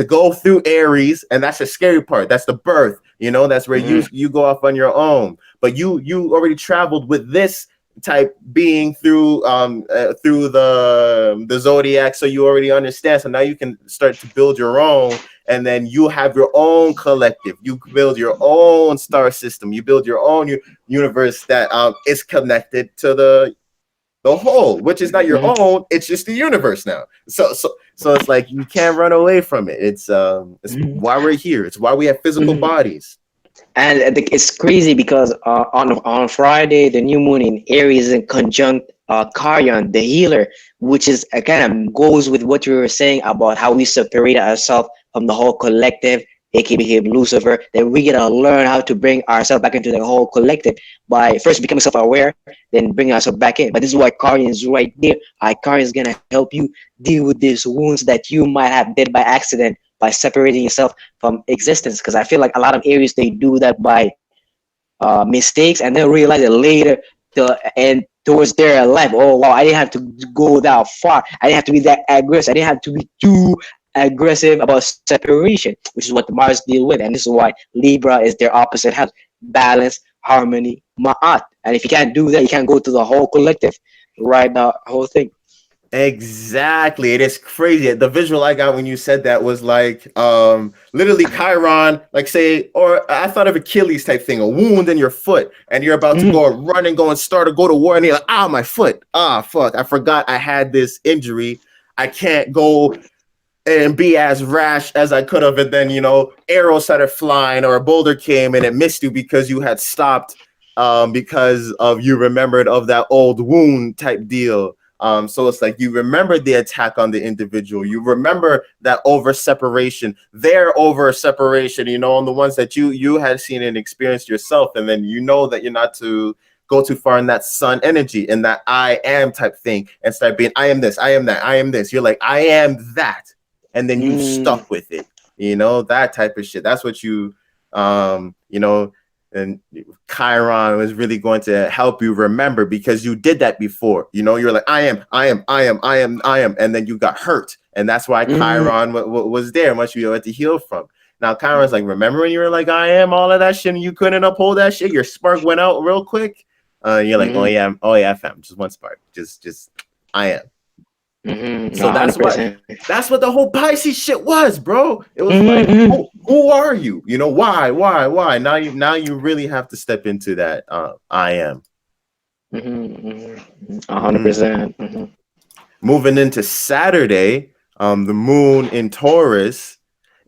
Speaker 2: go through Aries, and that's the scary part. That's the birth. You know, that's where you go off on your own. But you already traveled with this type being through the zodiac, so you already understand. So now you can start to build your own, and then you have your own collective. You build your own star system. You build your own universe that is connected to the whole, which is not your own. It's just the universe now. So it's like you can't run away from it. It's why we're here. It's why we have physical bodies.
Speaker 3: And it's crazy because on Friday, the new moon in Aries is in conjunct Carrion, the healer, which is kind of goes with what you were saying about how we separate ourselves from the whole collective, aka Lucifer. Then we gotta learn how to bring ourselves back into the whole collective by first becoming self-aware, then bring ourselves back in. But this is why Carrion is right there. Carrion is gonna help you deal with these wounds that you might have did by accident, by separating yourself from existence. Because I feel like a lot of Aries, they do that by mistakes, and they'll realize it later and towards their life. Oh wow, I didn't have to go that far. I didn't have to be that aggressive. I didn't have to be too aggressive about separation, which is what the Mars deal with. And this is why Libra is their opposite house: balance, harmony, ma'at. And if you can't do that, you can't go to the whole collective, right? The whole thing.
Speaker 2: Exactly. It is crazy. The visual I got when you said that was like literally Chiron, like say, or I thought of Achilles type thing, a wound in your foot, and you're about to go run and go and start to go to war, and you're like, my foot. Fuck. I forgot I had this injury. I can't go and be as rash as I could have. And then, you know, arrows started flying or a boulder came and it missed you because you had stopped because of you remembered of that old wound type deal. So it's like you remember the attack on the individual. You remember that over separation, their over separation, you know, on the ones that you had seen and experienced yourself. And then you know that you're not to go too far in that sun energy, in that I am type thing, and start being I am this, I am that, I am this. You're like, I am that. And then you stuck with it, you know, that type of shit. That's what you, you know, and Chiron was really going to help you remember because you did that before. You know, you're like, I am. And then you got hurt. And that's why Chiron was there, much you had to heal from. Now, Chiron's like, remember when you were like, I am all of that shit and you couldn't uphold that shit? Your spark went out real quick. You're like, oh yeah, fam, just one spark. Just I am. So that's what the whole Pisces shit was, bro. It was like, who are you? You know, why? Now you really have to step into that. I am.
Speaker 3: 100%.
Speaker 2: Moving into Saturday, the moon in Taurus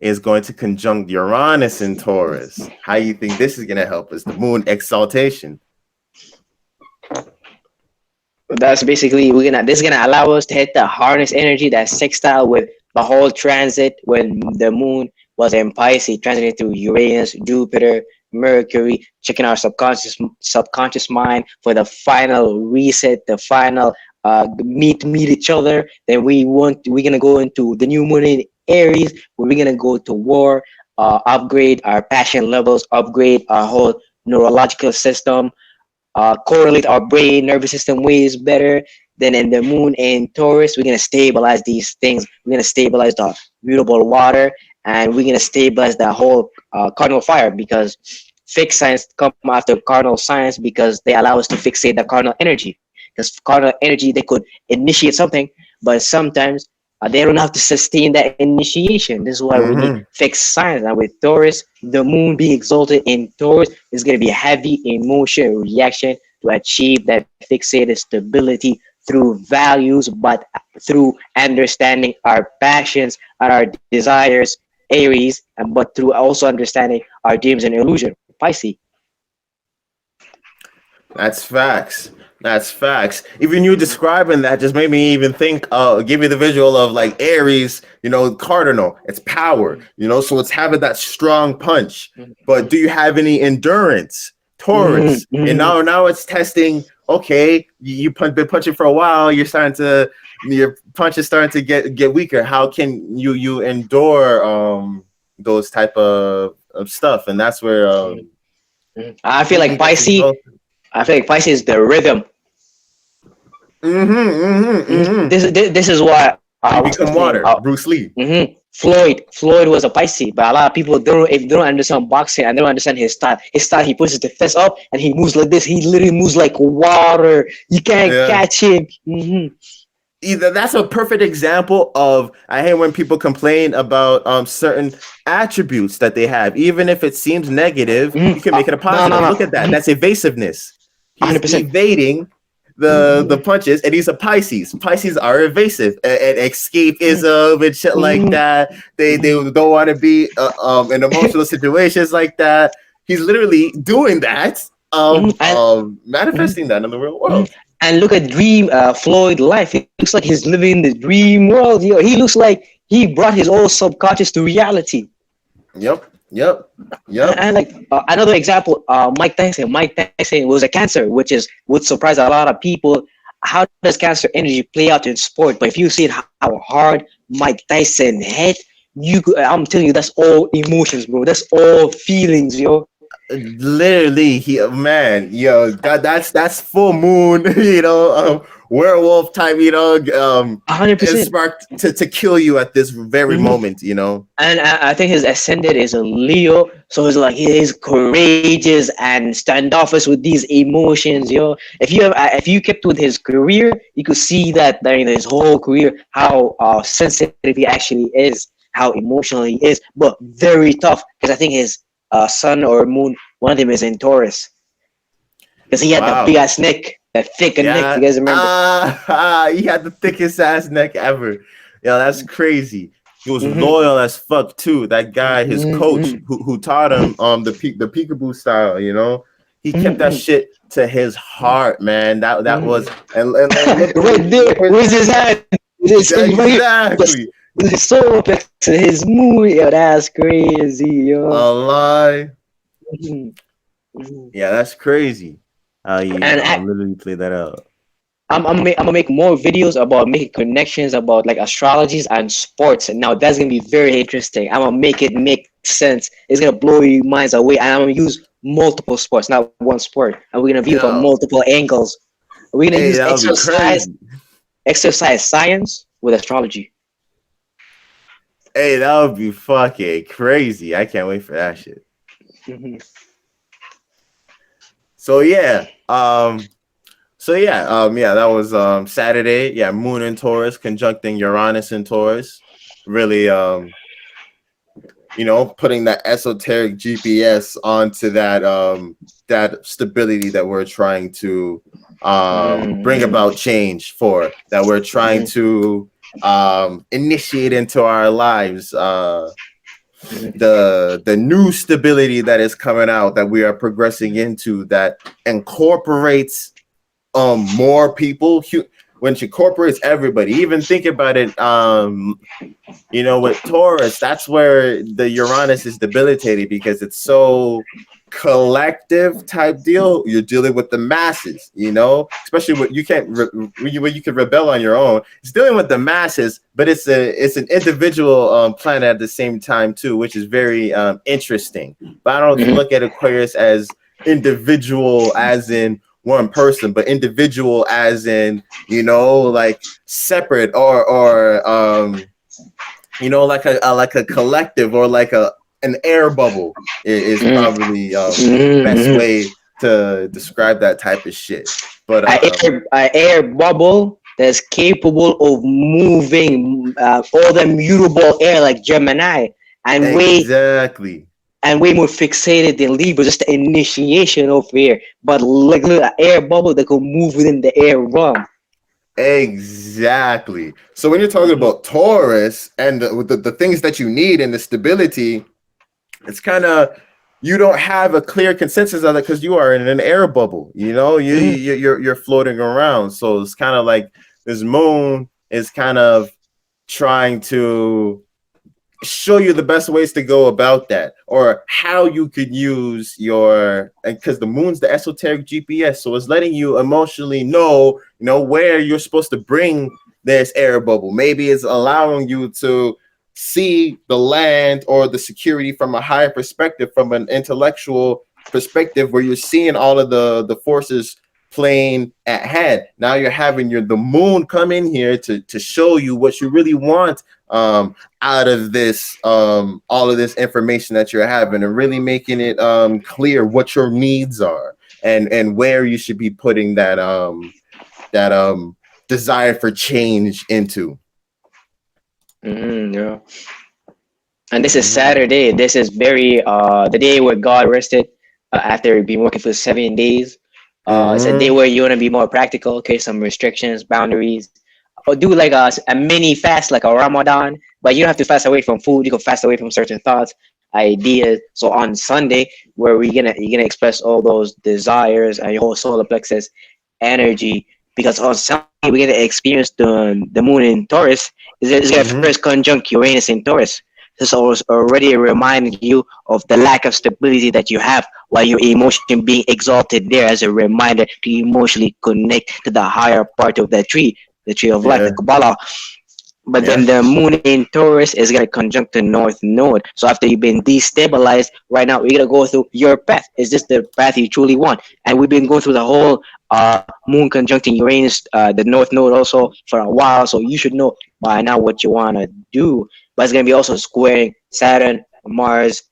Speaker 2: is going to conjunct Uranus in Taurus. How you think this is going to help us? The moon exaltation.
Speaker 3: That's basically this is gonna allow us to hit the harness energy, that sextile with the whole transit when the moon was in Pisces, transiting through Uranus, Jupiter, Mercury, checking our subconscious mind for the final reset, the final meet each other. Then we're gonna go into the new moon in Aries, where we're gonna go to war, upgrade our passion levels, upgrade our whole neurological system, correlate our brain nervous system ways better. Then in the moon in Taurus, we're gonna stabilize these things. We're gonna stabilize the mutable water, and we're gonna stabilize the whole cardinal fire, because fixed signs come after cardinal signs because they allow us to fixate the cardinal energy. Because cardinal energy, they could initiate something, but sometimes they don't have to sustain that initiation. This is why we need fixed signs. And with Taurus, the moon being exalted in Taurus is going to be a heavy emotion reaction to achieve that fixated stability through values, but through understanding our passions and our desires, Aries, but through also understanding our dreams and illusion, Pisces.
Speaker 2: That's facts. That's facts. Even you describing that just made me even think, give me the visual of like Aries, cardinal, it's power, so it's having that strong punch. But do you have any endurance? Taurus. And now it's testing, okay, you've been punching for a while, your punch is starting to get weaker. How can you endure those type of stuff? And that's where
Speaker 3: I feel like Pisces is the rhythm. This is why
Speaker 2: become water. Bruce Lee.
Speaker 3: Floyd was a Pisces, but a lot of people if they don't understand boxing and they don't understand his style. He pushes the fist up and he moves like this. He literally moves like water. You can't catch him.
Speaker 2: That's a perfect example of, I hate when people complain about certain attributes that they have. Even if it seems negative, you can make it a positive. Look at that. That's evasiveness. He's 100%. Evading the punches, and he's a Pisces. Pisces are evasive and escapism and shit like that. They don't want to be in emotional situations like that. He's literally doing that, manifesting that in the real world.
Speaker 3: And look at Floyd life. It looks like he's living in the dream world. He looks like he brought his own subconscious to reality.
Speaker 2: Yep.
Speaker 3: And like another example, Mike Tyson. Mike Tyson was a Cancer, which would surprise a lot of people. How does Cancer energy play out in sport? But if you see how hard Mike Tyson hit, I'm telling you, that's all emotions, bro. That's all feelings, yo.
Speaker 2: Literally, that's full moon, werewolf type,
Speaker 3: 100%
Speaker 2: sparked to kill you at this very moment, And
Speaker 3: I think his ascendant is a Leo, so it's like he is courageous and standoffish with these emotions, yo. If you kept with his career, you could see that during his whole career how sensitive he actually is, how emotional he is, but very tough. Because I think his sun or moon, one of them is in Taurus, because he had the big ass neck, that thick neck. You guys remember?
Speaker 2: He had the thickest ass neck ever. That's crazy. He was loyal as fuck too. That guy, his coach, who taught him the peekaboo style. He kept that shit to his heart, man. That was and
Speaker 3: right there. Where's his hand?
Speaker 2: Exactly.
Speaker 3: His soul to his moon. Yo, that's crazy, yo.
Speaker 2: A lie. Yeah, that's crazy. I literally play that out.
Speaker 3: I'm gonna make more videos about making connections about like astrologies and sports. And now that's gonna be very interesting. I'm gonna make it make sense. It's gonna blow your minds away. And I'm gonna use multiple sports, not one sport. And we're gonna view from multiple angles. We're gonna use exercise science with astrology.
Speaker 2: Hey, that would be fucking crazy. I can't wait for that shit. So that was Saturday. Yeah, Moon in Taurus conjuncting Uranus in Taurus. Really putting that esoteric GPS onto that stability that we're trying to bring about change for, that we're trying to initiate into our lives
Speaker 3: Mhm.
Speaker 2: the new stability that is coming out, that we are progressing into, that incorporates more people, when she incorporates everybody. Even think about it, with Taurus, that's where the Uranus is debilitated, because it's so collective type deal. You're dealing with the masses, especially when you can't when you can rebel on your own. It's dealing with the masses, but it's an individual planet at the same time too, which is very interesting. But I don't
Speaker 3: Mhm.
Speaker 2: look at Aquarius as individual as in one person, but individual as in, like separate, or like a collective, or like an air bubble is
Speaker 3: Mhm.
Speaker 2: probably the
Speaker 3: Mhm.
Speaker 2: best
Speaker 3: Mhm.
Speaker 2: way to describe that type of shit. But
Speaker 3: A air bubble that's capable of moving all the mutable air like Gemini, and way
Speaker 2: exactly,
Speaker 3: way more fixated than Libra, just the initiation of air. But like an air bubble that can move within the air realm.
Speaker 2: exactly. So when you're talking about Taurus and the things that you need and the stability, it's kind of, you don't have a clear consensus of it, because you are in an air bubble.
Speaker 3: Mhm.
Speaker 2: You're floating around. So it's kind of like this moon is kind of trying to show you the best ways to go about that, or how you could use because the moon's the esoteric GPS, so it's letting you emotionally know where you're supposed to bring this air bubble. Maybe it's allowing you to see the land or the security from a higher perspective, from an intellectual perspective, where you're seeing all of the forces playing at hand. Now you're having the moon come in here to show you what you really want, out of this, all of this information that you're having, and really making it clear what your needs are, and where you should be putting that desire for change into.
Speaker 3: Yeah. And this is
Speaker 2: Mhm.
Speaker 3: Saturday. This is very the day where God rested after being working for 7 days. It's a day
Speaker 2: Mhm.
Speaker 3: where you want to be more practical, okay, some restrictions, boundaries, or do like a mini fast, like a Ramadan. But you don't have to fast away from food. You can fast away from certain thoughts, ideas. So on Sunday, where you're gonna express all those desires and your whole solar plexus energy, because on Sunday we're gonna experience the moon in Taurus. It's gonna
Speaker 2: Mhm.
Speaker 3: first conjunct Uranus in Taurus. This is already reminding you of the lack of stability that you have, while your emotion being exalted there as a reminder to emotionally connect to the higher part of the tree of life, the
Speaker 2: Yeah.
Speaker 3: Kabbalah. But then
Speaker 2: Yeah.
Speaker 3: the moon in Taurus is gonna conjunct the north node. So after you've been destabilized, right now we're gonna go through your path. Is this the path you truly want? And we've been going through the whole moon conjuncting Uranus, the north node also for a while. So you should know by now what you wanna do. But it's gonna be also squaring Saturn, Mars,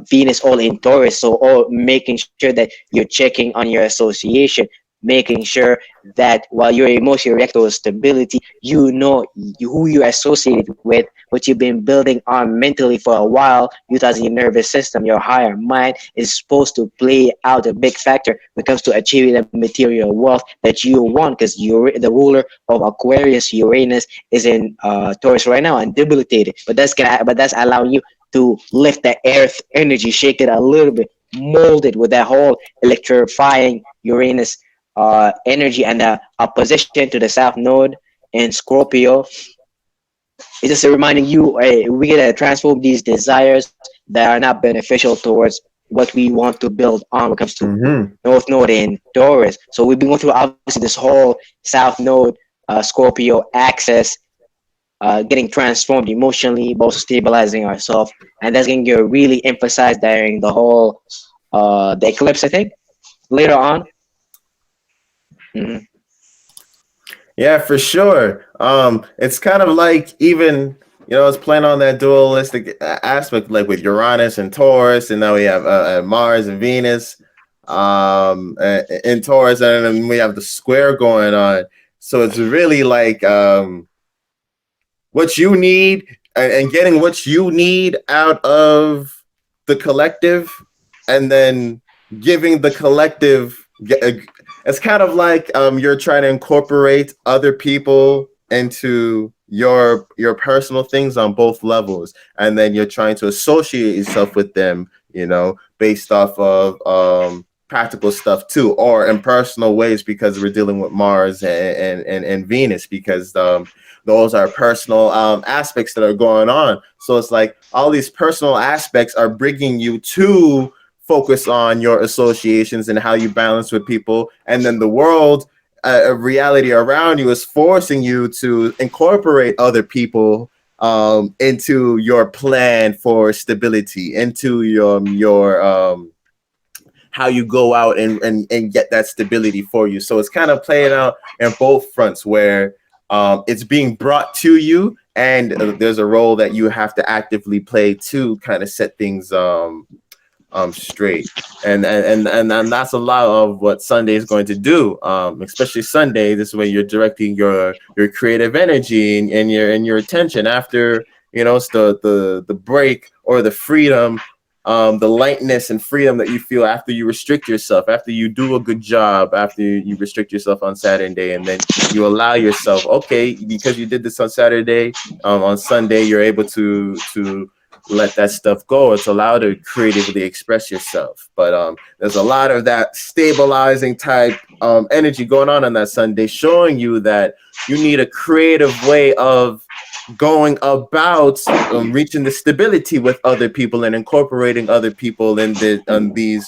Speaker 3: Venus all in Taurus. So all making sure that you're checking on your association, making sure that while you're emotionally react to stability, who you're associated with, what you've been building on mentally for a while, utilizing your nervous system, your higher mind is supposed to play out a big factor when it comes to achieving the material wealth that you want, because you're the ruler of Aquarius. Uranus is in Taurus right now and debilitated, but that's allowing you to lift the earth energy, shake it a little bit, mold it with that whole electrifying Uranus energy, and the opposition to the south node in Scorpio. It's just reminding you, hey, we gotta transform these desires that are not beneficial towards what we want to build on when it comes to
Speaker 2: Mhm.
Speaker 3: North Node and Taurus. So we've been going through obviously this whole South Node Scorpio axis, getting transformed emotionally, but also stabilizing ourselves, and that's going to get really emphasized during the whole the eclipse. I think later on. Mhm.
Speaker 2: Yeah, for sure. It's kind of like, even, it's playing on that dualistic aspect, like with Uranus and Taurus, and now we have Mars and Venus, in Taurus, and then we have the square going on. So it's really like, what you need, and getting what you need out of the collective, and then giving the collective. It's kind of like, you're trying to incorporate other people into your personal things on both levels, and then you're trying to associate yourself with them, based off of practical stuff too, or in personal ways, because we're dealing with Mars and Venus, because those are personal aspects that are going on. So it's like all these personal aspects are bringing you to focus on your associations and how you balance with people, and then the world, reality around you, is forcing you to incorporate other people into your plan for stability, into your how you go out and get that stability for you. So it's kind of playing out in both fronts, where it's being brought to you, and there's a role that you have to actively play to kind of set things straight. And that's a lot of what Sunday is going to do. Especially Sunday, this way you're directing your creative energy and your attention after, it's the break or the freedom, the lightness and freedom that you feel after you restrict yourself, after you do a good job, after you restrict yourself on Saturday, and then you allow yourself, okay, because you did this on Saturday, on Sunday you're able to let that stuff go. It's allowed to creatively express yourself. But there's a lot of that stabilizing type energy going on that Sunday, showing you that you need a creative way of going about reaching the stability with other people and incorporating other people in these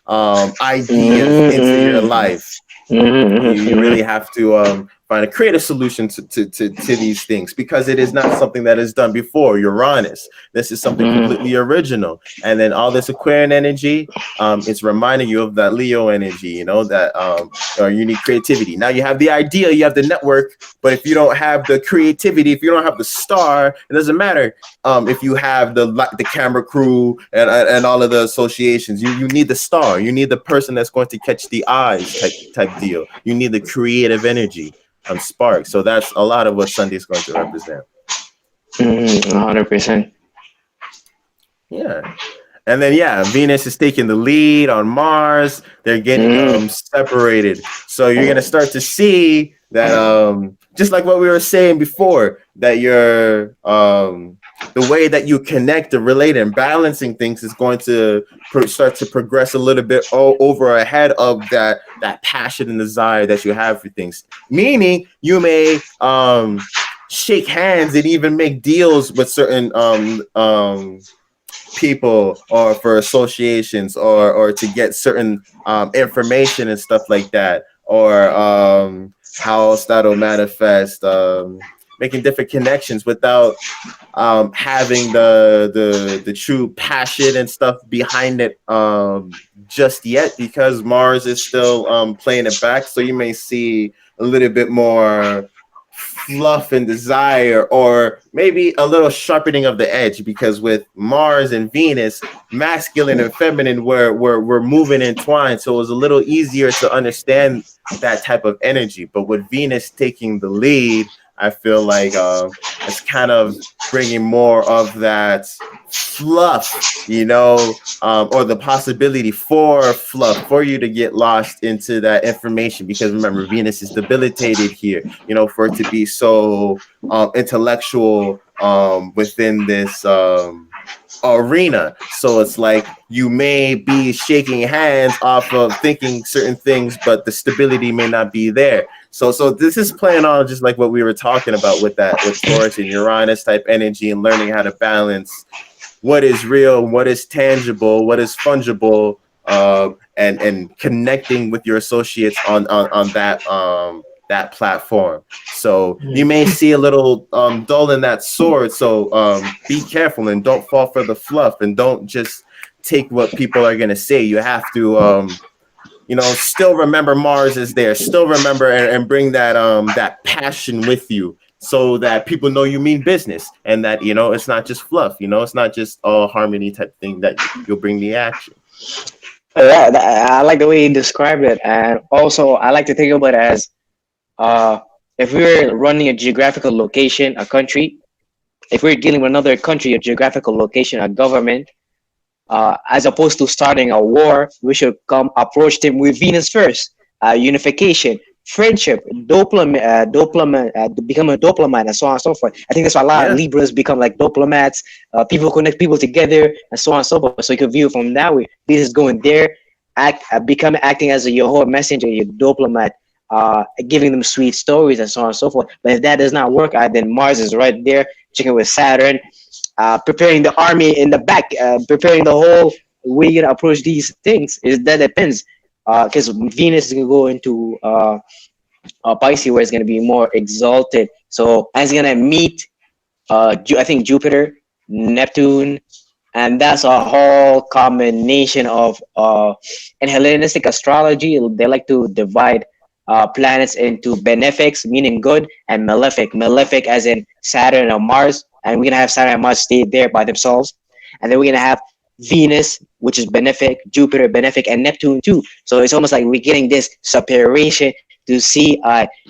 Speaker 2: ideas into your life. You really have to find a creative solution to these things, because it is not something that is done before. Uranus, this is something completely original. And then all this Aquarian energy, it's reminding you of that Leo energy, that you need creativity. Now you have the idea, you have the network, but if you don't have the creativity, if you don't have the star, it doesn't matter if you have the camera crew and all of the associations. You need the star. You need the person that's going to catch the eyes type deal. You need the creative energy spark. So that's a lot of what Sunday is going to represent.
Speaker 3: 100%.
Speaker 2: Yeah. And then, Venus is taking the lead on Mars. They're getting separated. So you're going to start to see that, just like what we were saying before, that you're the way that you connect and relate and balancing things is going to start to progress a little bit over ahead of that passion and desire that you have for things. Meaning you may shake hands and even make deals with certain people, or for associations, or to get certain information and stuff like that, or how else that'll manifest, making different connections without having the true passion and stuff behind it just yet, because Mars is still playing it back. So you may see a little bit more fluff and desire, or maybe a little sharpening of the edge, because with Mars and Venus, masculine and feminine were moving entwined, so it was a little easier to understand that type of energy. But with Venus taking the lead, I feel like it's kind of bringing more of that fluff, or the possibility for fluff, for you to get lost into that information. Because remember, Venus is debilitated here, for it to be so intellectual within this arena. So it's like you may be shaking hands off of thinking certain things, but the stability may not be there. So this is playing on just like what we were talking about with Taurus and Uranus type energy, and learning how to balance what is real, what is tangible, what is fungible, and connecting with your associates on that platform. So you may see a little dull in that sword. So be careful and don't fall for the fluff, and don't just take what people are gonna say. You have to still remember Mars is there. Still remember and bring that passion with you, so that people know you mean business, and that it's not just fluff. It's not just a harmony type thing, that you'll bring the action.
Speaker 3: Yeah, I like the way you described it, and also I like to think about it as if we're running a geographical location, a country, if we're dealing with another country, a geographical location, a government, as opposed to starting a war, we should approach them with Venus first, unification, friendship, become a diplomat, and so on and so forth. I think that's why a lot of
Speaker 2: Yeah.
Speaker 3: Libras become like diplomats. People connect people together, and so on and so forth. So you can view it from that way. This is going there, acting as a Jehovah messenger, your diplomat, giving them sweet stories and so on and so forth. But if that does not work out, then Mars is right there, checking with Saturn, preparing the army in the back, preparing the whole way you're gonna approach these things. Is that depends, because Venus is gonna go into Pisces, where it's gonna be more exalted. So it's gonna meet, I think Jupiter, Neptune, and that's a whole combination of in Hellenistic astrology they like to divide planets into benefics, meaning good, and malefic. Malefic as in Saturn and Mars, and we're gonna have Saturn and Mars stay there by themselves, and then we're gonna have Venus, which is benefic, Jupiter benefic, and Neptune too. So it's almost like we're getting this separation to see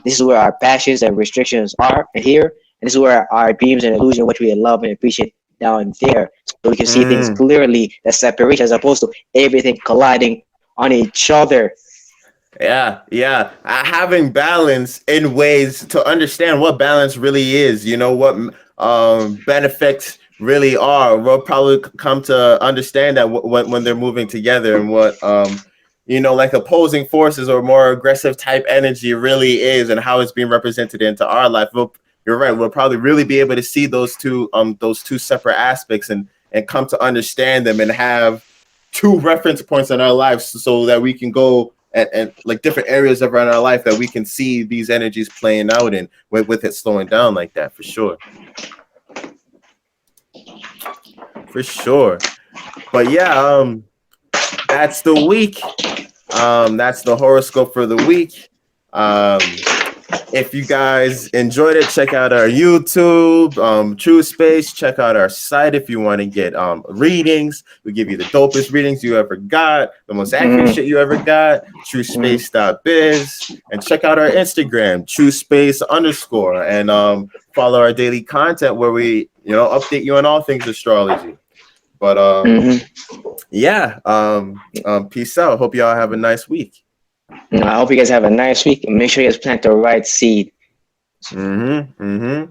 Speaker 3: this is where our passions and restrictions are here, and this is where our dreams and illusion, which we love and appreciate, down there. So we can see things
Speaker 2: Mm.
Speaker 3: clearly, the separation, as opposed to everything colliding on each other.
Speaker 2: Yeah, yeah. Having balance in ways to understand what balance really is, you know, what benefits really are. We'll probably come to understand that when they're moving together, and what you know, like opposing forces or more aggressive type energy really is, and how it's being represented into our life. You're right. We'll probably really be able to see those two separate aspects, and come to understand them, and have two reference points in our lives, so that we can go and like different areas of our life that we can see these energies playing out in, with it slowing down like that, for sure. For sure. But yeah, that's the week. That's the horoscope for the week. If you guys enjoyed it, check out our YouTube, TruSpace. Check out our site if you want to get readings. We give you the dopest readings you ever got, the most accurate shit you ever got. TruSpace.biz, and check out our Instagram, TruSpace_, and follow our daily content where we, you know, update you on all things astrology. But yeah, peace out. Hope y'all have a nice week.
Speaker 3: I hope you guys have a nice week, and make sure you guys plant the right seed.
Speaker 2: Mm-hmm. Mm-hmm.